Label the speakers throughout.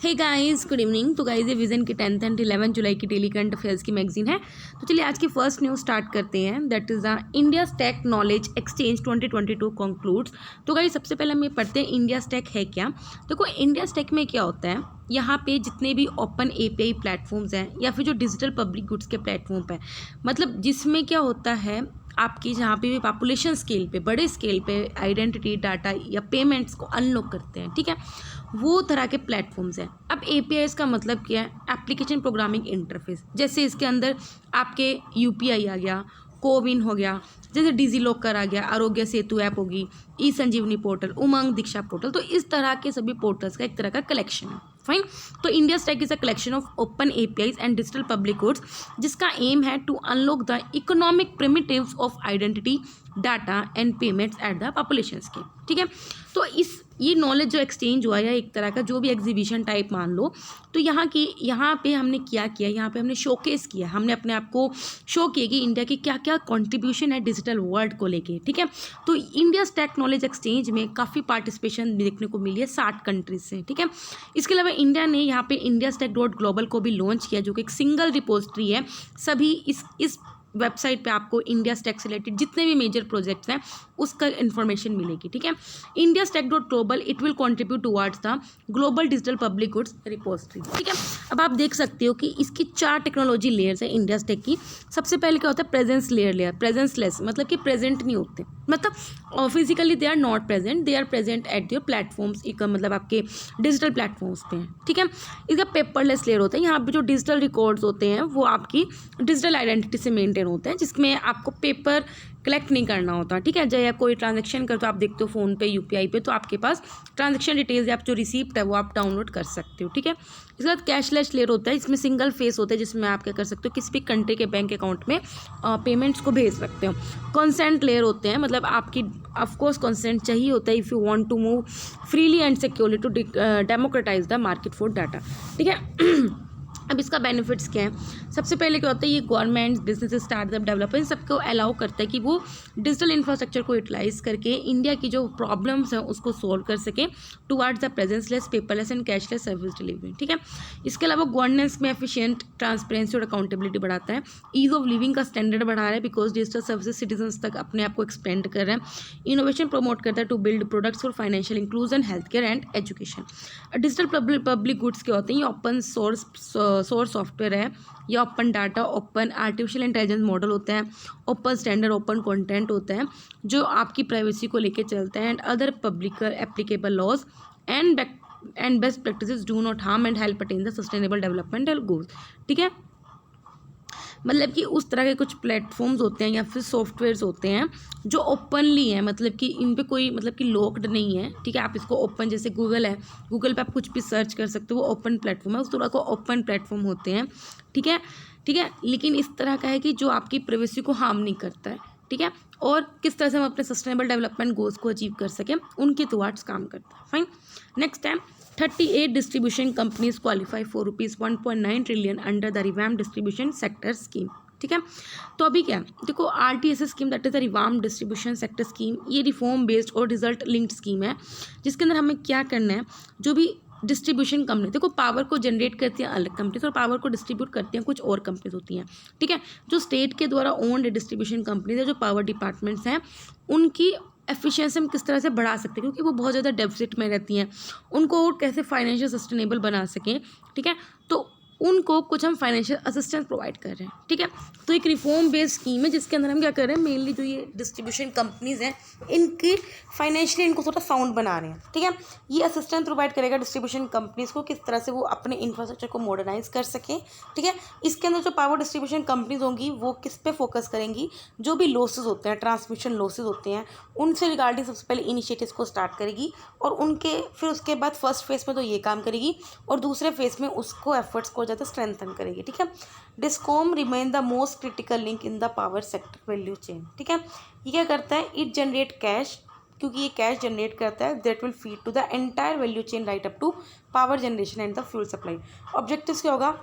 Speaker 1: हे guys, good evening. तो guys, ये Vision की 10th एंड 11 जुलाई की डेली करंट अफेयर्स की मैगजीन है। तो चलिए आज की फर्स्ट न्यूज़ स्टार्ट करते हैं। That is the India stack knowledge exchange 2022 concludes. तो गाइस, सबसे पहले हम ये पढ़ते हैं इंडिया स्टैक है क्या। देखो, इंडिया स्टैक में क्या होता है, यहाँ पे जितने भी ओपन एपीआई प्लेटफॉर्म्स हैं या फिर जो डिजिटल पब्लिक गुड्स के प्लेटफॉर्म पे, मतलब जिसमें क्या होता है, आपकी जहाँ पे भी पॉपुलेशन स्केल पे, बड़े स्केल पे आइडेंटिटी डाटा या पेमेंट्स को अनलॉक करते हैं, ठीक है, वो तरह के प्लेटफॉर्म्स हैं। अब एपीआईज का मतलब क्या है, एप्लीकेशन प्रोग्रामिंग इंटरफेस। जैसे इसके अंदर आपके यूपीआई आ गया, कोविन हो गया, जैसे डिजी लॉकर आ गया, आरोग्य सेतु ऐप होगी, ई संजीवनी पोर्टल, उमंग दीक्षा पोर्टल। तो इस तरह के सभी पोर्टल्स का एक तरह का कलेक्शन है। फाइन। तो India stack is a collection of open APIs and digital public goods, जिसका एम है to unlock the economic primitives of identity data and payments at the population scale. ठीक है। तो ये नॉलेज जो एक्सचेंज हुआ या एक तरह का जो भी एग्जीबिशन टाइप मान लो, तो यहाँ पे हमने क्या किया, यहाँ पे हमने शोकेस किया, हमने अपने आप को शो किया कि इंडिया की क्या क्या कॉन्ट्रीब्यूशन है डिजिटल वर्ल्ड को लेके। ठीक है। तो इंडिया स्टैक नॉलेज एक्सचेंज में काफ़ी पार्टिसिपेशन देखने को मिली है 60 कंट्रीज से। ठीक है। इसके अलावा इंडिया ने यहाँ पे इंडिया स्टैक .ग्लोबल को भी लॉन्च किया, जो कि एक सिंगल रिपोजिटरी है। सभी इस वेबसाइट पे आपको इंडिया स्टैक से रिलेटेड जितने भी मेजर प्रोजेक्ट्स हैं उसका इन्फॉर्मेशन मिलेगी। ठीक है। India stack .global it will contribute towards the global digital public goods repository. ठीक है। अब आप देख सकते हो कि इसकी 4 टेक्नोलॉजी लेयर्स है इंडिया स्टैक की। सबसे पहले क्या होता है, प्रेजेंस लेयर, प्रेजेंसलेस, मतलब कि प्रेजेंट नहीं होते, मतलब physically they are not present, they are present at your platforms, मतलब आपके डिजिटल प्लेटफॉर्म्स पे हैं। ठीक है। इसका पेपरलेस लेयर होता है, यहाँ पे जो डिजिटल रिकॉर्ड्स होते हैं वो आपकी डिजिटल आइडेंटिटी से मेंटेन होते हैं, जिसमें आपको पेपर कलेक्ट नहीं करना होता। ठीक है। जब आप कोई ट्रांजैक्शन करते हो, आप देखते हो फ़ोन पे, यूपीआई पे, तो आपके पास ट्रांजैक्शन डिटेल्स या आप जो रिसीप्ट है वो आप डाउनलोड कर सकते हो। ठीक है। इसके बाद कैशलेस लेयर होता है, इसमें सिंगल फेस होता है, जिसमें आप क्या कर सकते हो, किसी भी कंट्री के बैंक अकाउंट में पेमेंट्स को भेज सकते हो। कंसेंट लेयर होते हैं, मतलब आपकी ऑफकोर्स कंसेंट चाहिए होता है if you want to move freely and securely to democratise the market for data. ठीक है। अब इसका बेनिफिट्स क्या है, सबसे पहले क्या होता है, ये गवर्नमेंट, बिजनेस, स्टार्टअप, डेवलपर, इन सबको अलाउ करता है कि वो डिजिटल इंफ्रास्ट्रक्चर को यूटिलाइज करके इंडिया की जो प्रॉब्लम्स हैं उसको सोल्व कर सके towards the presenceless, paperless and cashless service delivery. ठीक है। इसके अलावा गवर्नेंस में एफिशिएंट, ट्रांसपेरेंसी और अकाउंटेबिलिटी बढ़ाता है। ईज ऑफ लिविंग का स्टैंडर्ड बढ़ा रहा है, बिकॉज डिजिटल सर्विसेज सिटीजन्स तक अपने आप को एक्सपेंड कर रहे हैं। इनोवेशन प्रमोट करता है to build products for financial inclusion, health care and education. Digital public goods क्या होते हैं, ये ओपन सोर्स सॉफ्टवेयर है, या open data, open artificial intelligence model होता है, ओपन स्टैंडर्ड, ओपन कंटेंट होता है, जो आपकी प्राइवेसी को लेके चलता है, and other public applicable laws and best practices do not harm and help attain the sustainable development goals. ठीक है। मतलब कि उस तरह के कुछ प्लेटफॉर्म्स होते हैं या फिर सॉफ्टवेयर्स होते हैं जो ओपनली हैं, मतलब कि इन पे कोई मतलब कि लॉक्ड नहीं है। ठीक है। आप इसको ओपन, जैसे गूगल है, गूगल पे आप कुछ भी सर्च कर सकते हो, वो ओपन प्लेटफॉर्म है, उस तरह को ओपन प्लेटफॉर्म होते हैं। ठीक है। ठीक है। लेकिन इस तरह का है कि जो आपकी प्राइवेसी को हार्म नहीं करता है। ठीक है। और किस तरह से हम अपने सस्टेनेबल डेवलपमेंट गोल्स को अचीव कर सकें, उनके टुवर्ड्स काम करता है। फाइन। नेक्स्ट है 38 distribution companies qualify for ₹1.9 trillion under the revamped distribution sector scheme. ठीक है। तो अभी क्या, देखो, RTSS scheme, that is the revamped distribution sector scheme, ये रिफॉर्म बेस्ड और रिजल्ट लिंक्ड स्कीम है, जिसके अंदर हमें क्या करना है, जो भी डिस्ट्रीब्यूशन कंपनी, देखो, पावर को जनरेट करती हैं अलग कंपनीज और पावर को डिस्ट्रीब्यूट करती हैं कुछ और कंपनीज होती हैं। ठीक है। जो स्टेट के द्वारा ओन्ड डिस्ट्रीब्यूशन कंपनीज है, जो पावर डिपार्टमेंट्स हैं, उनकी एफिशिएंसी हम किस तरह से बढ़ा सकते हैं, क्योंकि वो बहुत ज़्यादा डेफिसिट में रहती हैं, उनको और कैसे फाइनेंशियल सस्टेनेबल बना सकें। ठीक है। तो उनको कुछ हम फाइनेंशियल असिस्टेंस प्रोवाइड कर रहे हैं। ठीक है। तो एक रिफॉर्म बेस्ड स्कीम है, जिसके अंदर हम क्या कर रहे हैं, मेनली जो ये डिस्ट्रीब्यूशन कंपनीज हैं, इनकी फाइनेंशियली इनको थोड़ा साउंड बना रहे हैं। ठीक है। ये असिस्टेंस प्रोवाइड करेगा डिस्ट्रीब्यूशन कंपनीज को, किस तरह से वो अपने इंफ्रास्ट्रक्चर को मॉडर्नाइज कर सकें। ठीक है। इसके अंदर जो पावर डिस्ट्रीब्यूशन कंपनीज होंगी वो किस पे फोकस करेंगी, जो भी लॉसेज होते हैं, ट्रांसमिशन लॉसेज होते हैं, उनसे रिगार्डिंग सबसे पहले इनिशिएटिव्स को स्टार्ट करेगी, और फिर उसके बाद फर्स्ट फेज में तो ये काम करेगी, और दूसरे फेज में उसको एफर्ट्स को ज़्यादा स्ट्रेंथन करेगी। ठीक है। Discom remain the most critical link in the power sector value chain. ठीक है। ये क्या करता है, इट जनरेट कैश, क्योंकि ये कैश जनरेट करता है, that will feed to the entire value chain right up to power generation and the fuel supply. Objectives क्या होगा,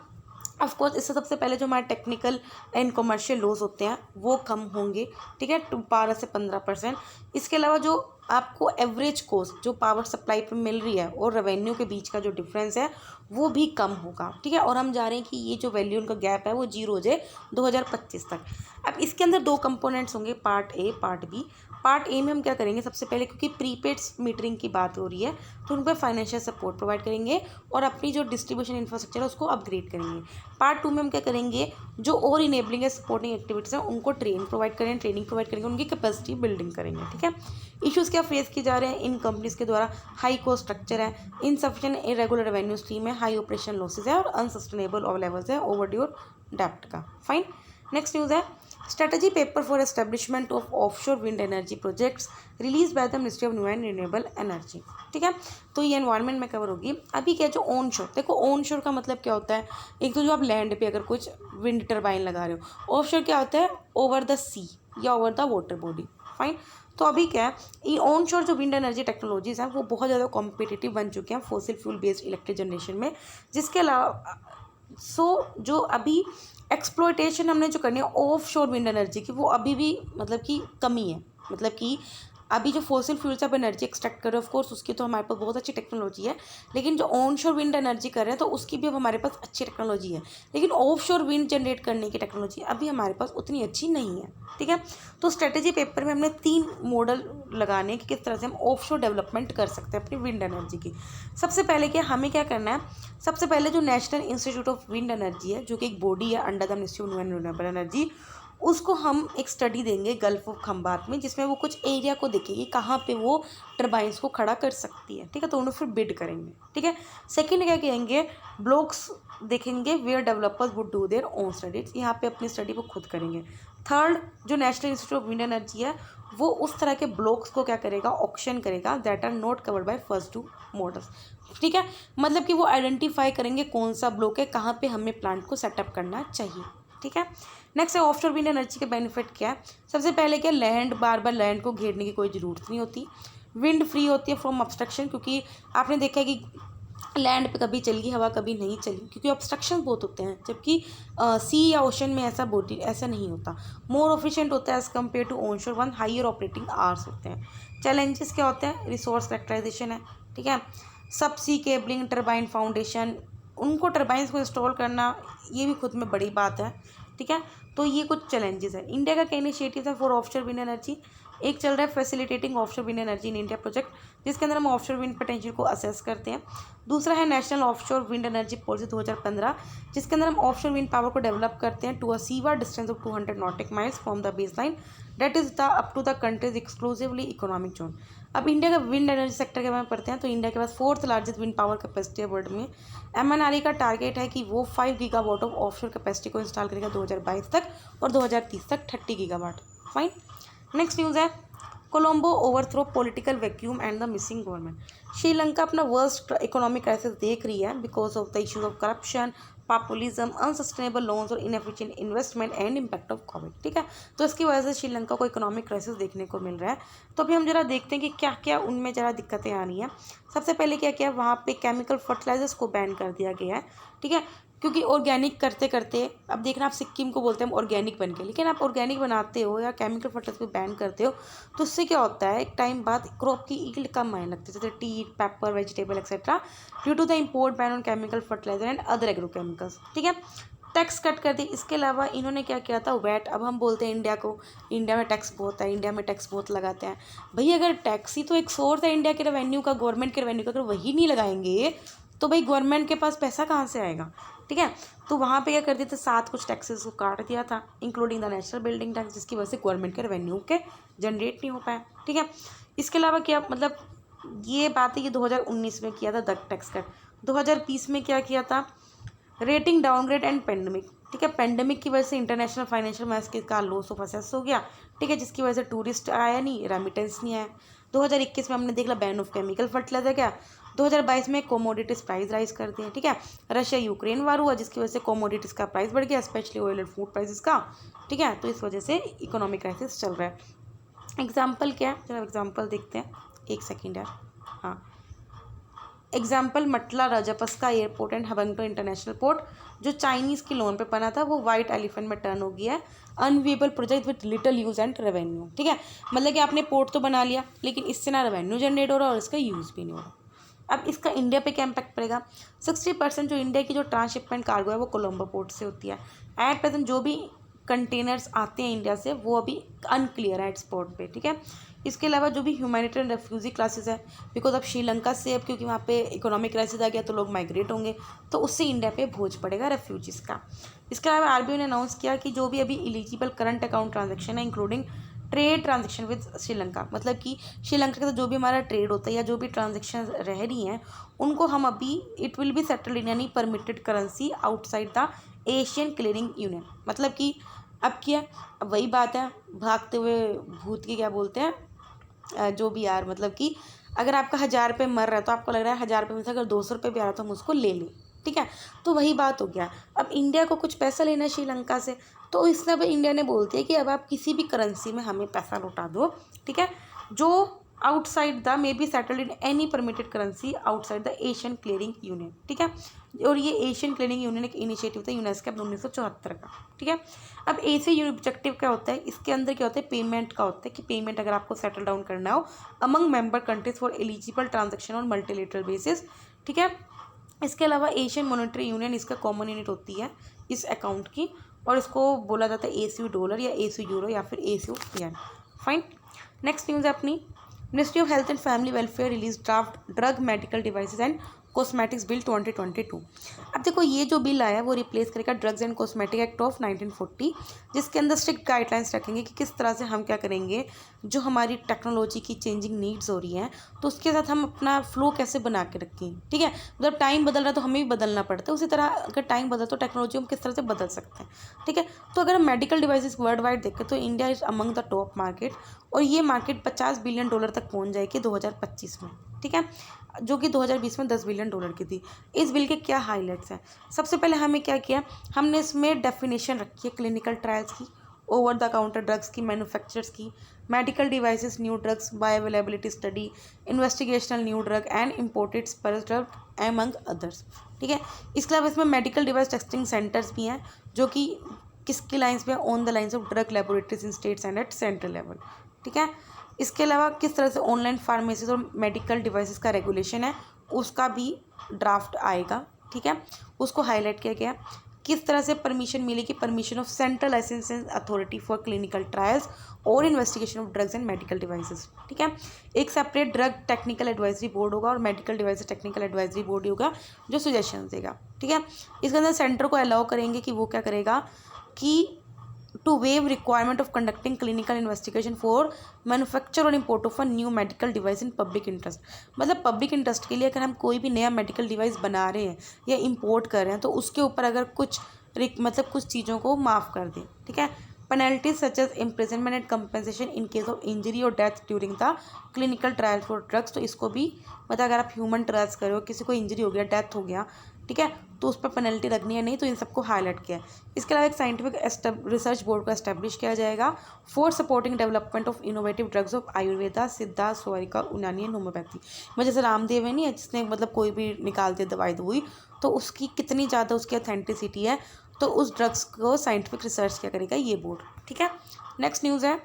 Speaker 1: ऑफ कोर्स इससे सबसे पहले जो हमारे टेक्निकल एंड कमर्शियल लॉस होते हैं वो कम होंगे, ठीक है, 12 से 15%। इसके अलावा जो आपको एवरेज कॉस्ट जो पावर सप्लाई पे मिल रही है और रेवेन्यू के बीच का जो डिफरेंस है वो भी कम होगा, ठीक है। और हम जा रहे हैं कि ये जो वैल्यू उनका गैप है वो 0 हो जाए 2025 तक। अब इसके अंदर 2 कंपोनेंट्स होंगे, part A part B. Part A में हम क्या करेंगे, सबसे पहले क्योंकि प्रीपेड मीटरिंग की बात हो रही है तो उन पर फाइनेंशियल सपोर्ट प्रोवाइड करेंगे और अपनी जो डिस्ट्रीब्यूशन इंफ्रास्ट्रक्चर है उसको अपग्रेड करेंगे। पार्ट 2 में हम क्या करेंगे, जो और इनेबलिंग है सपोर्टिंग एक्टिविटीज़ हैं उनको ट्रेनिंग प्रोवाइड करेंगे, उनकी कैपेसिटी बिल्डिंग करेंगे, ठीक है। इश्यूज़ क्या फेस किए जा रहे हैं इन कंपनीज़ के द्वारा, हाई कॉस्ट स्ट्रक्चर है, इनसफिशिएंट इरेगुलर रेवेन्यू स्ट्रीम है, हाई ऑपरेशन लॉसेज है और अनसस्टेनेबल लेवल्स है ओवरड्यू डेप्ट का। फाइन। नेक्स्ट न्यूज़ है strategy paper for establishment of offshore wind energy projects release by the ministry of new and renewable energy, ठीक है। तो ये एनवायरनमेंट में कवर होगी। अभी क्या जो ऑन शोर, देखो ऑन शोर का मतलब क्या होता है, एक तो जो आप लैंड पे अगर कुछ विंड टर्बाइन लगा रहे हो, ऑफ शोर क्या होता है, ओवर द सी या over the water body. Fine. तो अभी क्या है, ये ऑन शोर जो विंड एनर्जी टेक्नोलॉजीज हैं वो बहुत ज़्यादा कॉम्पिटिटिव बन चुके हैं fossil fuel based electric generation में। जिसके अलावा जो अभी एक्सप्लॉयटेशन हमने जो करनी है ऑफ शोर विंड एनर्जी की वो अभी भी मतलब कि कमी है, मतलब कि अभी जो फॉसिल फ्यूल से आप एनर्जी एक्सट्रैक्ट कर रहे हो ऑफ कोर्स उसकी तो हमारे पास बहुत अच्छी टेक्नोलॉजी है, लेकिन जो ऑन शोर विंड एनर्जी कर रहे हैं तो उसकी भी अब हमारे पास अच्छी टेक्नोलॉजी है, लेकिन ऑफ शोर विंड जनरेट करने की टेक्नोलॉजी अभी हमारे पास उतनी अच्छी नहीं है, ठीक है। तो स्ट्रेटेजी पेपर में हमने 3 मॉडल लगाने कि किस तरह से हम ऑफ शोर डेवलपमेंट कर सकते हैं अपनी विंड एनर्जी की। सबसे पहले हमें क्या करना है, सबसे पहले जो National Institute of Wind Energy है जो कि एक बॉडी है under the ministry of new and renewable energy, उसको हम एक स्टडी देंगे गल्फ ऑफ खंबात में, जिसमें वो कुछ एरिया को देखेगी कहाँ पे वो टर्बाइंस को खड़ा कर सकती है, ठीक है। तो उन्हें फिर बिड करेंगे, ठीक है। सेकंड क्या कहेंगे, ब्लॉक्स देखेंगे where developers would do their own studies, यहाँ पे अपनी स्टडी को खुद करेंगे। थर्ड जो National Institute of Wind Energy है वो उस तरह के ब्लॉक्स को क्या करेगा, ऑक्शन करेगा that are not covered by first 2 models, ठीक है। मतलब कि वो आइडेंटिफाई करेंगे कौन सा ब्लॉक है, कहाँ पे हमें प्लांट को सेटअप करना चाहिए, ठीक है। नेक्स्ट है ऑफशोर विंड एनर्जी के बेनिफिट क्या है। सबसे पहले क्या, लैंड बार बार लैंड को घेरने की कोई ज़रूरत नहीं होती, विंड फ्री होती है फ्रॉम ऑब्स्ट्रक्शन, क्योंकि आपने देखा है कि लैंड पे कभी चलेगी हवा कभी नहीं चली क्योंकि ऑब्स्ट्रक्शन बहुत होते हैं, जबकि सी या ओशन में ऐसा नहीं होता। मोर एफिशिएंट होता है as compare to onshore one, higher operating hours होते हैं। चैलेंजेस क्या होते हैं, रिसोर्स करेक्टराइजेशन है, ठीक है, सब सी केबलिंग, टर्बाइन फाउंडेशन, उनको टर्बाइंस को इंस्टॉल करना ये भी खुद में बड़ी बात है, ठीक है। तो ये कुछ चैलेंजेस है। इंडिया का क्या इनिशिएटिव है फॉर ऑफशोर विंड एनर्जी, एक चल रहा है facilitating offshore wind energy in India project, जिसके अंदर हम ऑफशोर विंड पोटेंशियल को असेस करते हैं। दूसरा है national offshore wind energy policy 2015, जिसके अंदर हम ऑफशोर विंड पावर को डेवलप करते हैं to a seaward distance of 200 nautical miles from the base line that is the up to the country's exclusively economic zone. अब इंडिया का wind energy sector के बारे में पढ़ते हैं तो इंडिया के पास 4th largest wind power capacity है वर्ल्ड में। MNRE का टारगेट है कि वो 5 गीगावाट ऑफ ऑफशोर कैपेसिटी को इंस्टॉल करेगा 2022 तक और 2030 तक 30 गीगावाट। फाइन। नेक्स्ट न्यूज़ है Colombo overthrow political vacuum and the missing government. Sri Lanka अपना वर्स्ट इकोनॉमिक क्राइसिस देख रही है because of the issues of corruption, populism, unsustainable loans और inefficient investment and impact of Covid, ठीक है। तो इसकी वजह से श्रीलंका को इकोनॉमिक क्राइसिस देखने को मिल रहा है। तो अभी हम जरा देखते हैं कि क्या क्या उनमें जरा दिक्कतें आ रही हैं। सबसे पहले क्या क्या वहाँ पे केमिकल फर्टिलाइजर्स को बैन कर दिया गया है, ठीक है, क्योंकि ऑर्गेनिक करते करते अब देखना आप सिक्किम को बोलते हैं ऑर्गेनिक बन के, लेकिन आप ऑर्गेनिक बनाते हो या केमिकल फर्टिलाइजर को बैन करते हो तो उससे क्या होता है एक टाइम बाद क्रॉप की ईल्ड कम आने लगती है, जैसे tea, pepper, vegetable etcetera due to the import ban on chemical fertiliser and other agrochemicals, ठीक है। टैक्स कट कर दी। इसके अलावा इन्होंने क्या किया था, वैट। अब हम बोलते हैं इंडिया में टैक्स बहुत है, इंडिया में टैक्स बहुत लगाते हैं। भाई अगर टैक्स ही तो एक सोर्स है इंडिया के रेवेन्यू का, गवर्नमेंट के रेवेन्यू का, अगर वही नहीं लगाएंगे तो भाई गवर्नमेंट के पास पैसा कहाँ से आएगा, ठीक है। तो वहाँ पे क्या कर दिया था, 7 कुछ टैक्सेस को काट दिया था including the national building tax, जिसकी वजह से गवर्नमेंट के रेवेन्यू के जनरेट नहीं हो पाया, ठीक है। इसके अलावा क्या मतलब ये बात है कि 2019 में किया था द टैक्स कट, 2020 में क्या किया था, रेटिंग डाउनग्रेड एंड पेंडेमिक, ठीक है। पेंडेमिक की वजह से इंटरनेशनल फाइनेंशियल मार्केट का लॉस ऑफ असेस हो गया, ठीक है, जिसकी वजह से टूरिस्ट आया नहीं, रेमिटेंस नहीं आया। 2021 में हमने देख लिया बैन ऑफ केमिकल फर्टिलाइजर क्या, 2022 में कोमोडिटीज़ प्राइस राइज कर दिए, ठीक है। रशिया यूक्रेन वार हुआ जिसकी वजह से कोमोडिटीज़ का प्राइस बढ़ गया, specially oil and food prices का, ठीक है। तो इस वजह से इकोनॉमिक क्राइसिस चल रहा है। एग्जाम्पल क्या है, चलो एग्जाम्पल देखते हैं, एक सेकेंड यार। हाँ example Mattala Rajapaksa airport and Hambantota international port जो चाइनीज़ के लोन पे बना था, वो वाइट एलिफेंट में टर्न हो गया है। Unviable project with little use and revenue. ठीक है, मतलब कि आपने पोर्ट तो बना लिया लेकिन इससे ना रेवेन्यू जनरेट हो रहा और इसका यूज़ भी नहीं हो रहा। अब इसका इंडिया पे क्या इम्पैक्ट पड़ेगा? 60% जो इंडिया की जो ट्रांसशिपमेंट कार्गो है वो कोलंबो पोर्ट से होती है। एट प्रेजेंट जो भी कंटेनर्स आते हैं इंडिया से वो अभी अनक्लियर है एक्सपोर्ट पे। ठीक है, इसके अलावा जो भी ह्यूमैनिटेरियन रेफ्यूजी क्लासेस है, बिकॉज अब श्रीलंका से अब क्योंकि वहाँ पे इकोनॉमिक क्राइसिस आ गया तो लोग माइग्रेट होंगे, तो उससे इंडिया पे बोझ पड़ेगा रेफ्यूजीज़ का। इसके अलावा आरबीआई ने अनाउंस किया कि जो भी अभी इलिजिबल करंट अकाउंट ट्रांजेक्शन है including trade transaction with Sri Lanka, मतलब कि श्रीलंका के साथ जो भी हमारा ट्रेड होता है या जो भी ट्रांजेक्शन रह रही हैं उनको हम अभी it will be settled in any permitted currency outside the Asian clearing union. मतलब कि अब क्या, अब वही बात है, भागते हुए भूत की क्या बोलते हैं, जो भी यार, मतलब कि अगर आपका 1000 रुपये मर रहा है तो आपको लग रहा है 1000 रुपये में से अगर 200 रुपये भी आ रहा है तो हम उसको ले लें। ठीक है, तो वही बात हो गया। अब इंडिया को कुछ पैसा लेना है श्रीलंका से, तो इसलिए अब इंडिया ने बोलती है कि अब आप किसी भी करेंसी में हमें पैसा लौटा दो। ठीक है, जो outside the may be settled in any permitted currency outside the Asian clearing union. ठीक है, और ये एशियन क्लियरिंग यूनियन एक इनिशिएटिव था यूनेस्को 1974 का। ठीक है, अब एसी ऑब्जेक्टिव क्या होता है, इसके अंदर क्या होता है, पेमेंट का होता है कि पेमेंट अगर आपको सेटल डाउन करना हो among member countries for eligible transaction on multilateral basis. ठीक है, इसके अलावा एशियन मॉनेटरी यूनियन इसका कॉमन यूनिट होती है इस अकाउंट की, और इसको बोला जाता है एसीयू डॉलर या एसीयू यूरो या फिर एसीयू येन। फाइन, नेक्स्ट न्यूज़ है अपनी, ministry of health and family welfare release draft drug medical devices and cosmetics bill 2022। अब देखो ये जो बिल आया है वो रिप्लेस करेगा drugs and cosmetic act of 1940, जिसके अंदर स्ट्रिक्ट गाइडलाइंस रखेंगे कि किस तरह से हम क्या करेंगे, जो हमारी टेक्नोलॉजी की चेंजिंग नीड्स हो रही हैं तो उसके साथ हम अपना फ्लो कैसे बना के रखें। ठीक है, मतलब टाइम बदल रहा है तो हमें भी बदलना पड़ता है, उसी तरह अगर टाइम बदल तो टेक्नोलॉजी हम किस तरह से बदल सकते हैं। ठीक है, तो अगर हम मेडिकल डिवाइसेस वर्ल्ड वाइड देखें तो India is among the top market, और ये मार्केट $50 बिलियन तक पहुँच जाएगी 2025 में। ठीक है, जो कि 2020 में $10 बिलियन की थी। इस बिल के क्या हाईलाइट्स हैं? सबसे पहले हमें क्या किया, हमने इसमें डेफिनेशन रखी है क्लिनिकल ट्रायल्स की, ओवर द काउंटर ड्रग्स की, मैन्युफैक्चरर्स की, medical devices new drugs, bioavailability study, investigational new drug and imported special drug among others. ठीक है, इसके अलावा इसमें मेडिकल डिवाइस टेस्टिंग सेंटर्स भी हैं जो कि किसकी लाइन्स पे, on the lines of drug laboratories in states and at central level. ठीक है, इसके अलावा किस तरह से ऑनलाइन फार्मेसीज और मेडिकल डिवाइसेस का रेगुलेशन है उसका भी ड्राफ्ट आएगा। ठीक है, उसको हाईलाइट किया गया। किस तरह से परमिशन मिलेगी, permission of central licensing authority for clinical trials और investigation of drugs and medical devices. ठीक है, एक separate drug technical advisory board होगा और medical device technical advisory board होगा जो सजेशन देगा। ठीक है, इसके अंदर सेंटर को अलाउ करेंगे कि वो क्या करेगा कि to waive requirement of conducting clinical investigation for manufacture और import of a new medical device in public interest। मतलब पब्लिक इंटरेस्ट के लिए अगर हम कोई भी नया मेडिकल डिवाइस बना रहे हैं या इंपोर्ट कर रहे हैं तो उसके ऊपर अगर कुछ मतलब कुछ चीज़ों को माफ़ कर दें। ठीक है, penalties such as imprisonment and compensation in case of injury और death during the clinical trial for drugs. तो इसको भी मतलब अगर आप ह्यूमन ट्रायल्स कर रहे हो, किसी को इंजरी हो गया, डेथ हो गया, ठीक है, तो उस पर पेनल्टी लगनी है नहीं, तो इन सबको हाईलाइट किया है। इसके अलावा एक साइंटिफिक रिसर्च बोर्ड को एस्टेब्लिश किया जाएगा for supporting development of innovative drugs of Ayurveda, सिद्धा, स्वारिका, यूनानी एंड होम्योपैथी। मतलब जैसे रामदेव है नहीं है, जिसने मतलब कोई भी निकालते दवाई हुई तो उसकी कितनी ज़्यादा उसकी ऑथेंटिसिटी है, तो उस ड्रग्स को साइंटिफिक रिसर्च क्या करेगा ये बोर्ड। ठीक है, नेक्स्ट न्यूज़ है,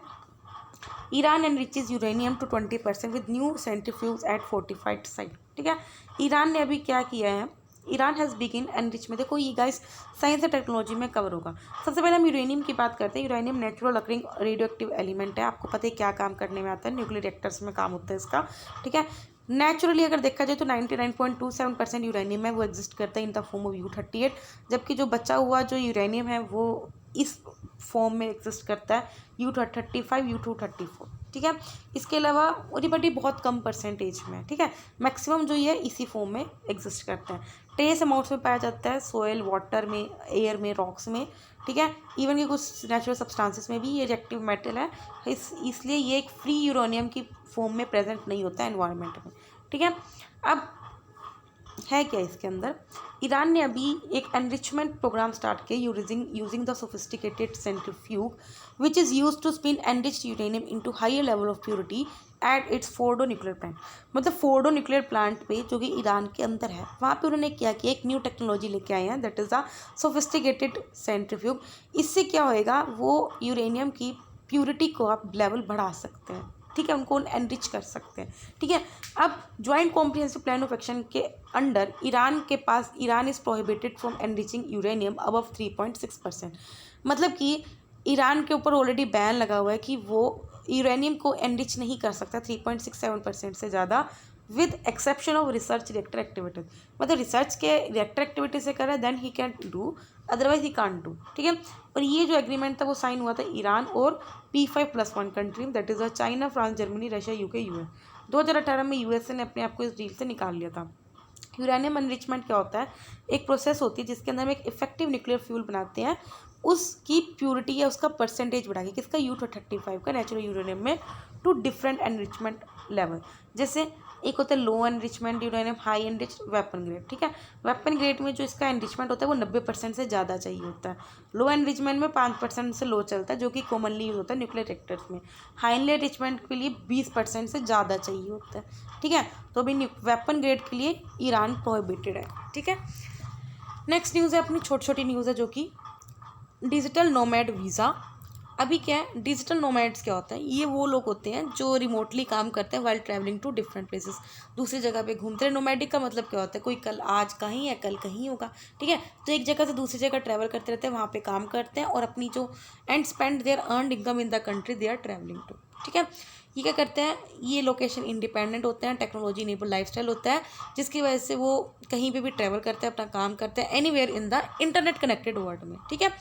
Speaker 1: Iran enriches uranium to 20% with new centrifuge at fortified site. ठीक है, ईरान ने अभी क्या किया है, ईरान हैज़ बिगिन एनरिचमेंट। देखो ये गाइस साइंस एंड टेक्नोलॉजी में कवर होगा। सबसे पहले हम यूरेनियम की बात करते हैं। Uranium natural occurring radio active element है, आपको पता है क्या काम करने में आता है, न्यूक्लियर रिएक्टर्स में काम होता है इसका। ठीक है, नेचुरली अगर देखा जाए तो 99.27% यूरेनियम है वो एग्जिस्ट करता है in the form of U38, जबकि जो बचा हुआ जो यूरेनियम है वो इस फॉर्म में एग्जिस्ट करता है U35, U234। ठीक है, इसके अलावा बड़ी बहुत कम परसेंटेज में, ठीक है, मैक्सिमम जो ये इसी फॉर्म में एग्जिस्ट करता है। ट्रेस अमाउंट्स में पाया जाता है सोयल, वाटर में, एयर में, रॉक्स में। ठीक है, इवन कि कुछ नेचुरल सब्सटेंसेस में भी ये रिएक्टिव मेटल है, इसलिए ये एक फ्री यूरेनियम की फॉर्म में प्रेजेंट नहीं होता है एनवायरनमेंट में। ठीक है, अब है क्या इसके अंदर, ईरान ने अभी एक एनरिचमेंट प्रोग्राम स्टार्ट किया using the sophisticated centrifuge which is use to spin enriched uranium into higher level of purity at its Fordow nuclear plant, मतलब फोर्डो न्यूक्लियर प्लांट पे जो कि ईरान के अंदर है, वहाँ पे उन्होंने क्या किया, एक न्यू टेक्नोलॉजी लेके आए हैं, that is a sophisticated centrifuge. इससे क्या होएगा, वो यूरेनियम की प्योरिटी को आप लेवल बढ़ा सकते हैं, ठीक है, उनको एनरिच कर सकते हैं, ठीक है। अब joint comprehensive plan of action के under Iran is prohibited from enriching uranium above 3.6%, मतलब कि ईरान के ऊपर ऑलरेडी बैन लगा हुआ है कि वो यूरेनियम को एनरिच नहीं कर सकता 3.67% से ज़्यादा, with exception of research reactor activities, मतलब रिसर्च के रिएक्टर एक्टिविटी से कर रहा है then he can do, otherwise he can't do, ठीक है। और ये जो एग्रीमेंट था वो साइन हुआ था ईरान और P5+1 country, that is China, France, Germany, Russia, UK, US. 2018 में यूएसए ने अपने आप को इस डील से निकाल लिया था। यूरेनियम एनरिचमेंट क्या होता है, एक प्रोसेस होती है जिसके अंदर हम एक इफेक्टिव न्यूक्लियर फ्यूल बनाते हैं, उसकी प्योरिटी या उसका परसेंटेज बढ़ा के, किसका, U-235 का नेचुरल यूरेनियम में, टू डिफरेंट एनरिचमेंट लेवल। जैसे एक होता है low enrichment uranium, high enrich, weapon grade, ठीक है। वेपन ग्रेड में जो इसका एनरिचमेंट होता है वो 90% से ज़्यादा चाहिए होता है। लो एनरिचमेंट में 5% से लो चलता है, जो कि कॉमनली यूज होता है न्यूक्लियर रिएक्टर्स में। हाई एनरिचमेंट के लिए 20% से ज़्यादा चाहिए होता है, ठीक है। तो अभी वेपन ग्रेड के लिए ईरान प्रोहिबिटेड है, ठीक है। नेक्स्ट न्यूज़ है अपनी छोटी छोटी न्यूज़ है, जो कि डिजिटल नोमैड वीज़ा। अभी क्या है, डिजिटल नोमैड्स क्या होता है, ये वो लोग होते हैं जो रिमोटली काम करते हैं while travelling to different places, दूसरी जगह पे घूमते हैं। नोमैडिक का मतलब क्या होता है, कोई कल आज कहीं है कल कहीं होगा, ठीक है। तो एक जगह से दूसरी जगह ट्रैवल करते रहते हैं, वहाँ पे काम करते हैं और अपनी जो and spend their earned income in the country they are travelling to, ठीक है। ये क्या करते हैं, ये लोकेशन इंडिपेंडेंट होते हैं, टेक्नोलॉजी इनेबल लाइफस्टाइल होता है, जिसकी वजह से वो कहीं पे भी ट्रैवल करते हैं, अपना काम करते हैं, anywhere in the internet connected world में, ठीक है।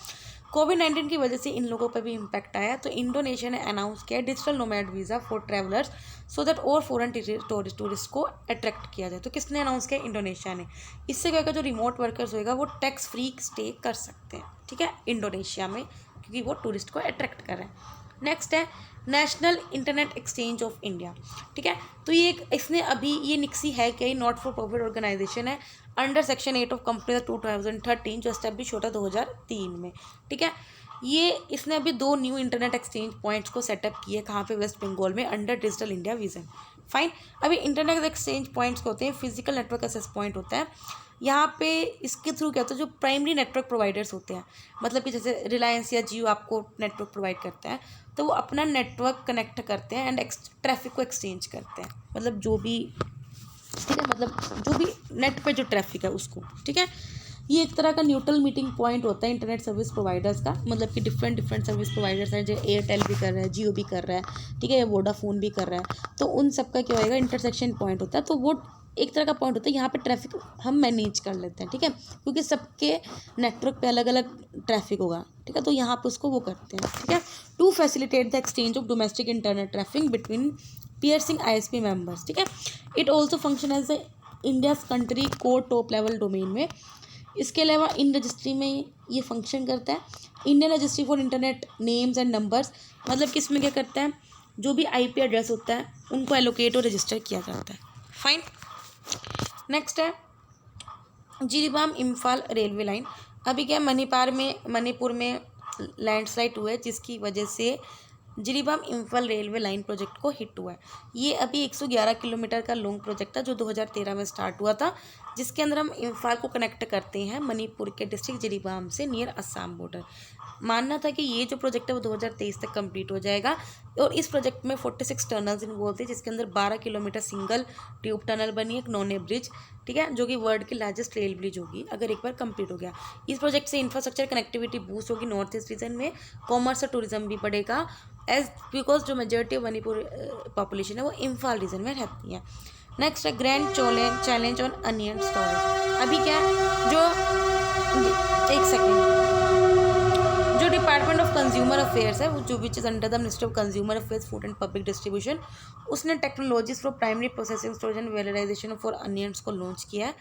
Speaker 1: कोविड-19 की वजह से इन लोगों पर भी इम्पैक्ट आया, तो इंडोनेशिया ने अनाउंस किया digital nomad visa for travellers so that और फॉरेन टूरिस्ट को अट्रैक्ट किया जाए। तो किसने अनाउंस किया, इंडोनेशिया ने। इससे क्या होगा, जो रिमोट वर्कर्स होएगा वो टैक्स फ्री स्टे कर सकते हैं, ठीक है, इंडोनेशिया में, क्योंकि वो टूरिस्ट को अट्रैक्ट कर रहे हैं। नेक्स्ट है national internet exchange of India, ठीक है। तो ये एक इसने अभी ये निक्सी है क्या, ये नॉट फॉर प्रॉफिट ऑर्गेनाइजेशन है अंडर सेक्शन 8 ऑफ कंपनी 2013 जो एस्टेब्लिश होता 2003 में, ठीक है। ये इसने अभी 2 न्यू इंटरनेट एक्सचेंज पॉइंट्स को सेटअप किए, कहाँ पे, वेस्ट बंगाल में, under digital India vision. Fine. अभी इंटरनेट एक्सचेंज पॉइंट्स को होते हैं, फिजिकल नेटवर्क एक्सेस पॉइंट होता है, यहाँ पे इसके थ्रू क्या होता है, जो प्राइमरी नेटवर्क प्रोवाइडर्स होते हैं, मतलब कि जैसे रिलायंस या जियो आपको नेटवर्क प्रोवाइड करते हैं, तो वो अपना नेटवर्क कनेक्ट करते हैं एंड ट्रैफिक को एक्सचेंज करते हैं, मतलब जो भी, ठीक है, मतलब जो भी नेट पे जो ट्रैफिक है उसको, ठीक है। ये एक तरह का न्यूट्रल मीटिंग पॉइंट होता है इंटरनेट सर्विस प्रोवाइडर्स का, मतलब कि डिफरेंट सर्विस प्रोवाइडर्स हैं, जो एयरटेल भी कर रहा है, जियो भी कर रहा है, ठीक है, या वोडाफोन भी कर रहा है, तो उन सबका क्या होएगा, इंटरसेक्शन पॉइंट होता है। तो वो एक तरह का पॉइंट होता है, यहाँ पे ट्रैफिक हम मैनेज कर लेते हैं, ठीक है, क्योंकि सबके नेटवर्क पे अलग अलग ट्रैफिक होगा, ठीक है, तो यहाँ पे उसको वो करते हैं, ठीक है, to facilitate the exchange of domestic internet traffic between peering ISP members, ठीक है। It also function as a India country code top level domain में। इसके अलावा इन रजिस्ट्री में ये फंक्शन करता है, Indian registry for internet names and numbers, मतलब कि इसमें क्या करता है, जो भी IP एड्रेस होता है उनको एलोकेट और रजिस्टर किया जाता है। फाइन। नेक्स्ट है जिरीबाम इम्फाल रेलवे लाइन। अभी क्या, मणिपुर में लैंडस्लाइड हुआ है, जिसकी वजह से Jiribam Imphal railway line project को हिट हुआ है। ये अभी 111 किलोमीटर का लॉन्ग प्रोजेक्ट था, जो 2013 में स्टार्ट हुआ था, जिसके अंदर हम इम्फाल को कनेक्ट करते हैं मणिपुर के डिस्ट्रिक्ट जिरीबाम से नियर असम बॉर्डर। मानना था कि ये जो प्रोजेक्ट है वो 2023 तक कंप्लीट हो जाएगा, और इस प्रोजेक्ट में 46 टनल्स इन्वॉल्व थे, जिसके अंदर 12 किलोमीटर सिंगल ट्यूब टनल बनी, एक नॉन ए ब्रिज, ठीक है, जो कि वर्ल्ड की लार्जेस्ट रेल ब्रिज होगी अगर एक बार कंप्लीट हो गया। इस प्रोजेक्ट से इंफ्रास्ट्रक्चर कनेक्टिविटी बूस्ट होगी, नॉर्थ ईस्ट रीजन में कॉमर्स और टूरिज्म भी बढ़ेगा, एज बिकॉज जो मेजॉरिटी ऑफ मणिपुर पॉपुलेशन है वो इम्फाल रीजन में रहती है। नेक्स्ट है grand challenge on onion storage. अभी क्या है, जो एक सेकेंड, जो डिपार्टमेंट ऑफ कंज्यूमर अफेयर्स है, वो जो which is under the ministry of consumer affairs, food and public distribution, उसने technologies for primary processing storage and validisation for onions को लॉन्च किया है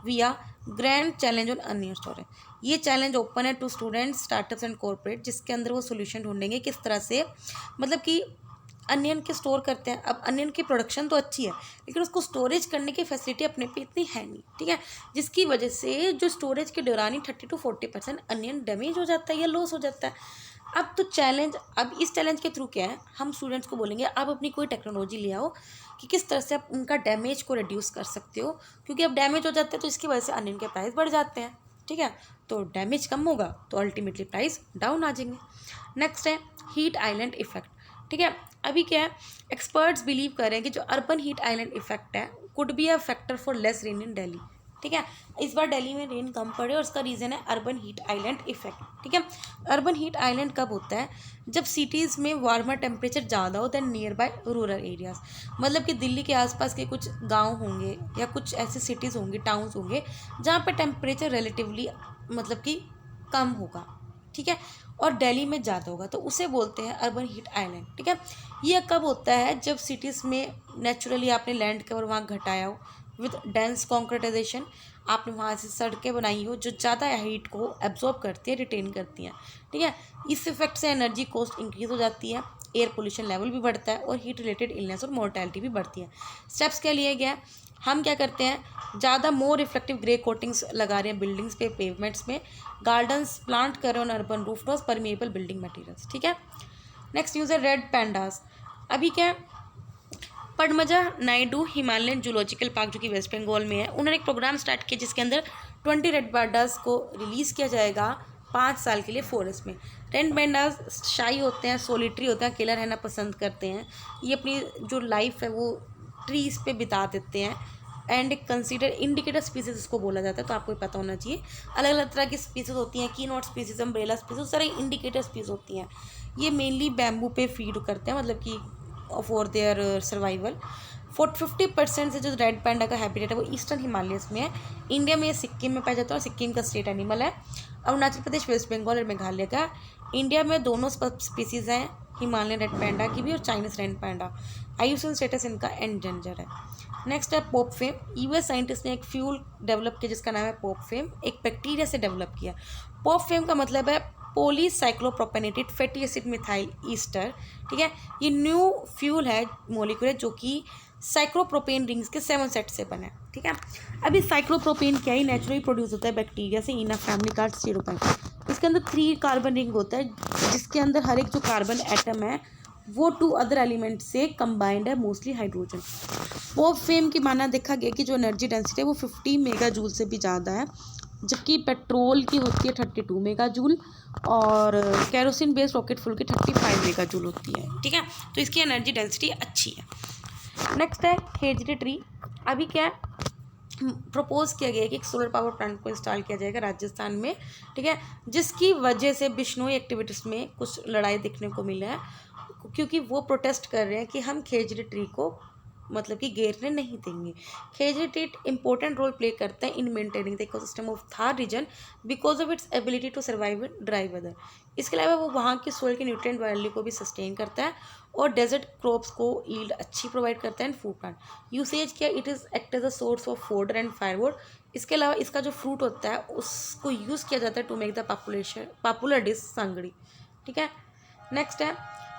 Speaker 1: via grand challenge on onion storage. ये challenge open है to students, startups and corporate, जिसके अंदर वो solution ढूंढेंगे किस तरह से, मतलब कि अनियन के स्टोर करते हैं। अब अनियन की प्रोडक्शन तो अच्छी है, लेकिन उसको स्टोरेज करने की फैसिलिटी अपने पे इतनी है नहीं, ठीक है, जिसकी वजह से जो स्टोरेज के दौरान ही 30 to 40% अनियन डैमेज हो जाता है या लॉस हो जाता है। अब तो चैलेंज, अब इस चैलेंज के थ्रू क्या है, हम स्टूडेंट्स को बोलेंगे आप अपनी कोई टेक्नोलॉजी ले आओ कि किस तरह से आप उनका डैमेज को रिड्यूस कर सकते हो, क्योंकि अब डैमेज हो जाते हैं तो इसकी वजह से अनियन के प्राइस बढ़ जाते हैं। ठीक है, तो डैमेज कम होगा तो अल्टीमेटली प्राइस डाउन आ जाएंगे। नेक्स्ट है हीट आइलैंड इफेक्ट। ठीक है, अभी क्या है, एक्सपर्ट्स बिलीव कर रहे हैं कि जो अर्बन हीट आइलैंड इफेक्ट है could be a factor for less rain in Delhi. ठीक है, इस बार दिल्ली में रेन कम पड़े और उसका रीज़न है अर्बन हीट आइलैंड इफेक्ट। ठीक है, अर्बन हीट आइलैंड कब होता है, जब सिटीज़ में वार्मर टेम्परेचर ज़्यादा हो than nearby rural areas. मतलब कि दिल्ली के आसपास के कुछ गांव होंगे या कुछ ऐसे सिटीज़ होंगे, टाउन्स होंगे जहाँ पे टेम्परेचर रिलेटिवली मतलब कि कम होगा। ठीक है, और दिल्ली में ज़्यादा होगा तो उसे बोलते हैं अर्बन हीट आइलैंड। ठीक है, ये कब होता है, जब सिटीज़ में नेचुरली आपने लैंड कवर वहाँ घटाया हो विद डेंस कॉन्क्रीटाइजेशन, आपने वहाँ से सड़कें बनाई हो जो ज़्यादा हीट को एब्जॉर्ब करती है, रिटेन करती हैं। ठीक है, इस इफेक्ट से एनर्जी कॉस्ट इंक्रीज हो जाती है, एयर पोल्यूशन लेवल भी बढ़ता है और हीट रिलेटेड इलनेस और मोर्टेलिटी भी बढ़ती है। स्टेप्स क्या लिए गए, हम क्या करते हैं, ज़्यादा मोर रिफ्लेक्टिव ग्रे कोटिंग्स लगा रहे हैं बिल्डिंग्स पे, पेवमेंट्स में, गार्डन्स प्लांट कर रहे हैं on urban rooftops, permeable building materials. ठीक है, नेक्स्ट न्यूज़ है रेड पैंडास। अभी क्या है, पद्मजा नायडू हिमालयन जूलॉजिकल पार्क जो कि वेस्ट बंगाल में है, उन्होंने एक प्रोग्राम स्टार्ट किया जिसके अंदर 20 रेड पैंडास को रिलीज़ किया जाएगा 5 साल के लिए फॉरेस्ट में। रेड पैंडास शाई होते हैं, सोलिटरी होते हैं, अकेला रहना पसंद करते हैं, ये अपनी जो लाइफ है वो ट्रीज़ पे बिता देते हैं एंड कंसीडर इंडिकेटर स्पीसीज इसको बोला जाता है, तो आपको पता होना चाहिए। अलग अलग तरह की स्पीसीज होती हैं, की नोट स्पीसीज, अम्ब्रेला स्पीसीज, उस तरह इंडिकेटर स्पीसीज होती हैं। ये मेनली बैम्बू पे फीड करते हैं, मतलब कि फॉर देयर सर्वाइवल। 50% से जो रेड पैंडा का हैबिटेट है वो ईस्टर्न हिमालयस में है। इंडिया में ये सिक्किम में पाया जाता है और सिक्किम का स्टेट एनिमल है। अरुणाचल प्रदेश, वेस्ट बंगाल और मेघालय का। इंडिया में दोनों स्पीसीज हैं, हिमालयन रेड पैंडा की भी और चाइनीज रेड पैंडा। आईयूसीएन स्टेटस इनका एंडेंजर है। नेक्स्ट है पॉप फेम। यूएस साइंटिस्ट ने एक फ्यूल डेवलप किया जिसका नाम है पॉप फेम, एक बैक्टीरिया से डेवलप किया। पॉप फेम का मतलब है पॉलीसाइक्लोप्रोपेनेटेड फैटी एसिड मिथाइल ईस्टर। ठीक है, ये न्यू फ्यूल है, मोलिक्यूल है, जो कि साइक्लोप्रोपेन रिंग्स के 7 सेट से बना है। ठीक है, अभी साइक्लोप्रोपेन क्या ही नेचुरली प्रोड्यूस होता है बैक्टीरिया से इन अ फैमिली कार्ड 0.5। इसके अंदर 3 कार्बन रिंग होता है जिसके अंदर हर एक जो कार्बन एटम है वो 2 अदर एलिमेंट से कंबाइंड है, मोस्टली हाइड्रोजन। पॉप फेम की माना देखा गया कि जो एनर्जी डेंसिटी है वो 50 मेगा जूल से भी ज़्यादा है, जबकि पेट्रोल की होती है 32 मेगा जूल और कैरोसिन बेस्ड रॉकेट फ्यूल की 35 मेगा जूल होती है। ठीक है, तो इसकी एनर्जी डेंसिटी अच्छी है। नेक्स्ट है खेजड़ी ट्री। अभी क्या प्रपोज किया गया है कि एक सोलर पावर प्लांट को इंस्टॉल किया जाएगा राजस्थान में। ठीक है, जिसकी वजह से बिश्नोई एक्टिविटीज़ में कुछ लड़ाई देखने को मिला है, क्योंकि वो प्रोटेस्ट कर रहे हैं कि हम खेजड़ी ट्री को मतलब कि घेरने नहीं देंगे। Khejri tree important role play करता है in maintaining the ecosystem of Thar region because of its ability to survive in dry weather. इसके अलावा वो वहाँ की सोइल के न्यूट्रिएंट वैल्यू को भी सस्टेन करता है और डेजर्ट क्रॉप्स को यील्ड अच्छी प्रोवाइड करता है एंड फूड प्लांट यूसेज क्या, it is act as a source of fodder and firewood. इसके अलावा इसका जो फ्रूट होता है उसको यूज़ किया जाता है to make the popular dish sangri. ठीक है, नेक्स्ट है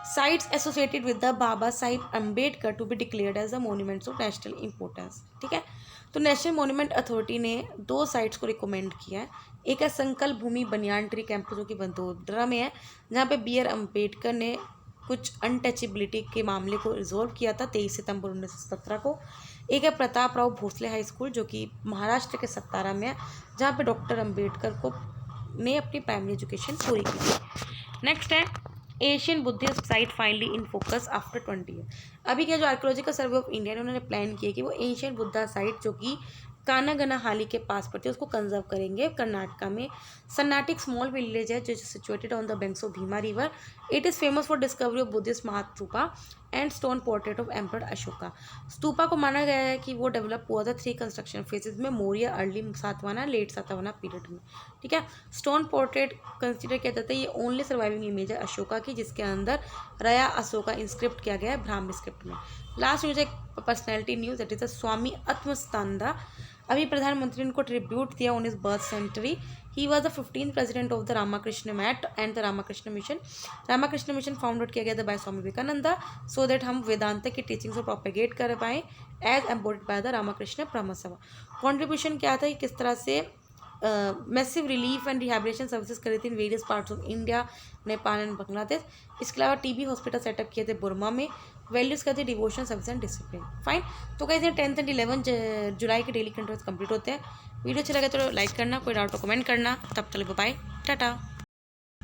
Speaker 1: sites associated with the Baba Sahib Ambedkar to be declared as a monuments of national importance. ठीक है, तो नेशनल मोन्यूमेंट अथॉरिटी ने 2 साइट्स को रिकमेंड किया है। एक है संकल्प भूमि बनियान ट्री कैंपस जो कि वडोदरा में है, जहाँ पे बी आर अम्बेडकर ने कुछ अनटचेबिलिटी के मामले को रिजोल्व किया था 23 सितंबर 1917 को। एक है प्रताप राव भोसले हाई स्कूल जो कि महाराष्ट्र के सतारा में है, जहाँ पे डॉक्टर अम्बेडकर को ने अपनी प्राइमरी एजुकेशन पूरी की थी। नेक्स्ट है Asian Buddhist site finally in focus after 20 year. अभी क्या जो आर्कोलॉजिकल सर्वे ऑफ इंडिया ने उन्होंने प्लान किया कि वो एशियन बुद्धा साइट जो कि कानागनाहाली के पास पड़ती है उसको कंजर्व करेंगे कर्नाटका में। सन्नाटिक स्मॉल विलेज है जो situated on the banks of Bhima river. It is famous for discovery of Buddhist Mahastupa and stone portrait of emperor Ashoka. Stupa को माना गया है कि वो डेवलप हुआ था 3 कंस्ट्रक्शन फेजेज में, मौर्य, अर्ली सातवाना, लेट सातवाना पीरियड में। ठीक है, स्टोन पोर्ट्रेट कंसिडर किया जाता है ये ओनली सर्वाइविंग इमेज है अशोका की, जिसके अंदर रया अशोका इंस्क्रिप्ट किया गया है ब्राह्मी स्क्रिप्ट में। लास्ट न्यूज एक personality news that is the Swami Atmasthananda. अभी प्रधानमंत्री ने उनको ट्रिब्यूट दिया on his birth century. He was the 15th president of the Ramakrishna Math and the Ramakrishna Mission. Ramakrishna Mission founded किया गया था by Swami Vivekananda so that हम वेदांत की टीचिंग्स को प्रोपेगेट कर पाएँ as embodied by the Ramakrishna Brahma Sabha. Contribution क्या था कि किस तरह से massive relief and rehabilitation services करे थे in various parts of India, Nepal and Bangladesh. इसके अलावा टीबी हॉस्पिटल सेटअप किए थे बुरमा में। वैल्यूज़ क्या थे? Devotion, service and discipline. Fine. तो कहते हैं 10th एंड 11 जुलाई के डेली कंट्रोल्स कंप्लीट होते हैं। वीडियो अच्छा लगे तो लाइक करना, कोई डाउट तो कमेंट करना। तब तक बाय, टाटा।